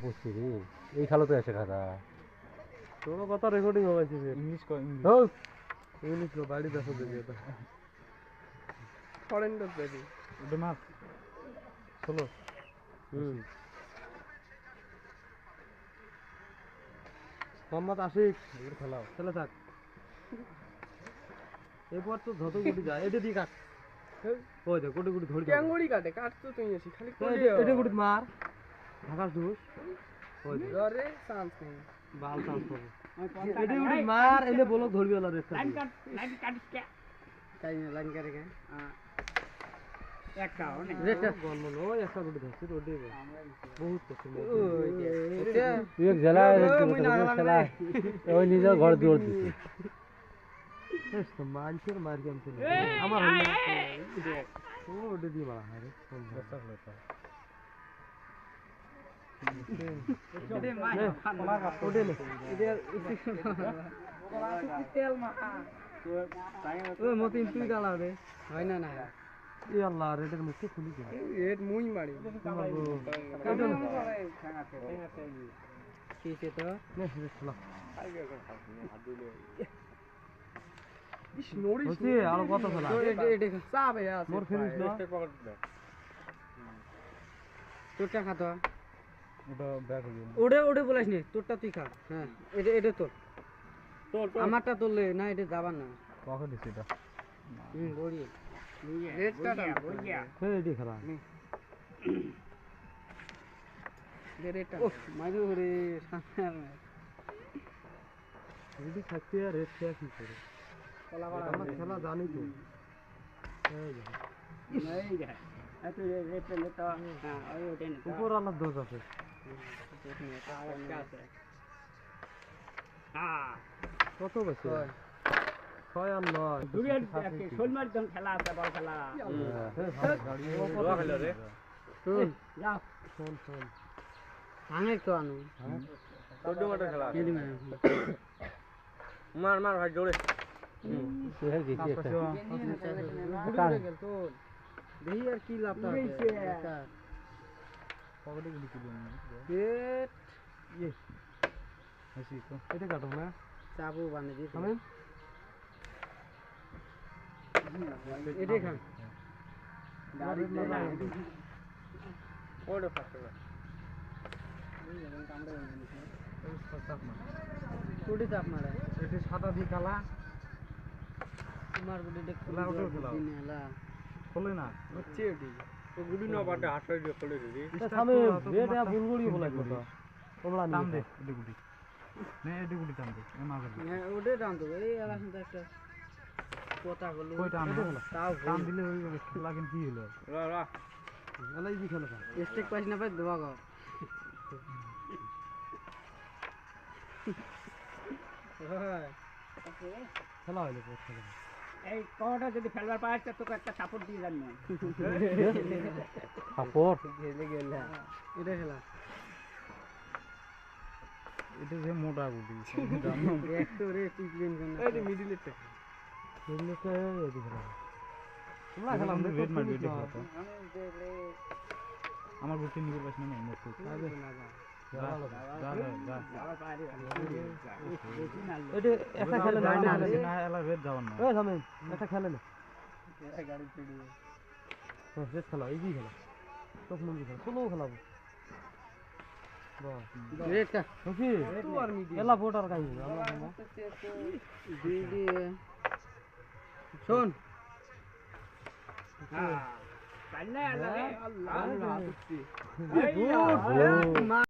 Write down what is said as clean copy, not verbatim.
বুঝছি রে এই খালো তো এসে খাতা তোর কথা রেকর্ডিং হয়েছে ইংলিশ কো ইংলিশ লো বাড়ি দেখো দেখি এটা ফরেন লোক বেশি ওটা মাছ চলো মোহাম্মদ আশিক খেলাও খেলে থাক এরপর তো যত গুটি যায় এটা দিয়ে কাট ওই দেখ গুটি গুটি ধরি ক্যাঙ্গুড়ি কাটে কাটতো তুই এসে খালি এটা গুটি মার ঢাকার দুষ ওই দেখ ধরে চান্স নেই বাল চান্স পাবো এটা গুটি মার এলে বলো ধরবি ওলা রেখা লাইন কাটিস কে তাই না লাইন করে কে একটা অনেক রেখা গল বলো ওই একটা গুটি ধরছি ওটি বহুত পছন্দ এটা তুই এক জেলা খেলা ওই নিজের ঘর দৌড় দিছে মানুষের মার কেমন ছিল আমার ও ওটা দিয়ে মারা হয় রে তেল মাখা ওই মতিন তুই গালা রে হয় না না এ আল্লাহ রেটের মুখে খুলি যায় এট মুই মারি কিসে তো নে রে খেলা ইস নড়িস হচ্ছে আর কত খেলা এটা চাবে আছে মোর ফিনিশ না তোরটা খা তো ওটা ব্যাক হয়ে যাবে ওড়ে ওড়ে বলিস নি তোরটা তুই খা হ্যাঁ এটা এটা তোর আমারটা তোরলে না এটা যাবার না কখন দিছি এটা বড়ি রেডটা দাম বুঝিয়া হে এডি খেলা রেডটা ও মাইরো রে সামনে এডি খাইতে আর রেট খেয়া কি করে আমরা খেলা জানি তো এই যে এই যা এত রেট লে তো হ্যাঁ ওই ওটা নে উপর আলাদা দোষ আছে হ্যাঁ কত বছর 6 আর 9 দুই শোলমার জন খেলা আছে বল খেলা শুন যাও শোন শোন আমি তো আনো চোদ্দ মাঠের খেলা কেলি মার মার ভাই জোরে সে গেছি একটা দেখি আর কি লাভটা আছে পকেটে গুলি তুলে পেট ইয়ে হাসি তো এটা কাটো না চাবু বানিয়ে দিই আমি এটাই খান ওটা ফাস্ট কোটি চাপ মারে এটা সাদা দি কালা তোমার গুটি দেখ খেলা ওটাও খেলাও। নেলা খোলে না হচ্ছে ওটি তো গুডি না বাটে হাত দিয়ে খুলে দিবি সামনে বেটা বুলগুড়ি বলাই কথা তোমরা টান নিয়ে দে এডি গুলি নে এডি গুলি টান দে এ মাঝে হ্যাঁ ওটাই টান দেবো এই এলাকার তো একটা কথা বললো কই টান তাও টান দিলে হয়ে যাবে খেলা কিন্তু কি হলো রা রা এলাই দি খেলা স্টেক পাইস না পাই দেওয়া গো খেলা হইলো কোচ খেলা এই কোটা যদি ফেলবার পাস তো তোকে একটা সাপোর্ট দিয়ে জানি সাপোর্ট গেলে গেলা এটা খেলা এটা যে মোটা গুলি একটু রে টিকলিন কেন এই মিডিলেটে মিডিলেটে এদি খেলা তোমরা খেলা আমরা ওয়েট মারবে এটা খেলা খেলা আমার গুটি নিয়ে পাস না মোট তো যা যা যা এটা একটা খেলে না না না এলা রেড যাওয়ার না এই থামেন একটা খেলে না শেষ খেলা এই কি খেলা তখন কি খেলা চলো খেলাবো বাহ রেটটা কি এলা ভোটার কাহিনী দিদি শোন হ্যাঁ কান্না আল্লাহ আল্লাহ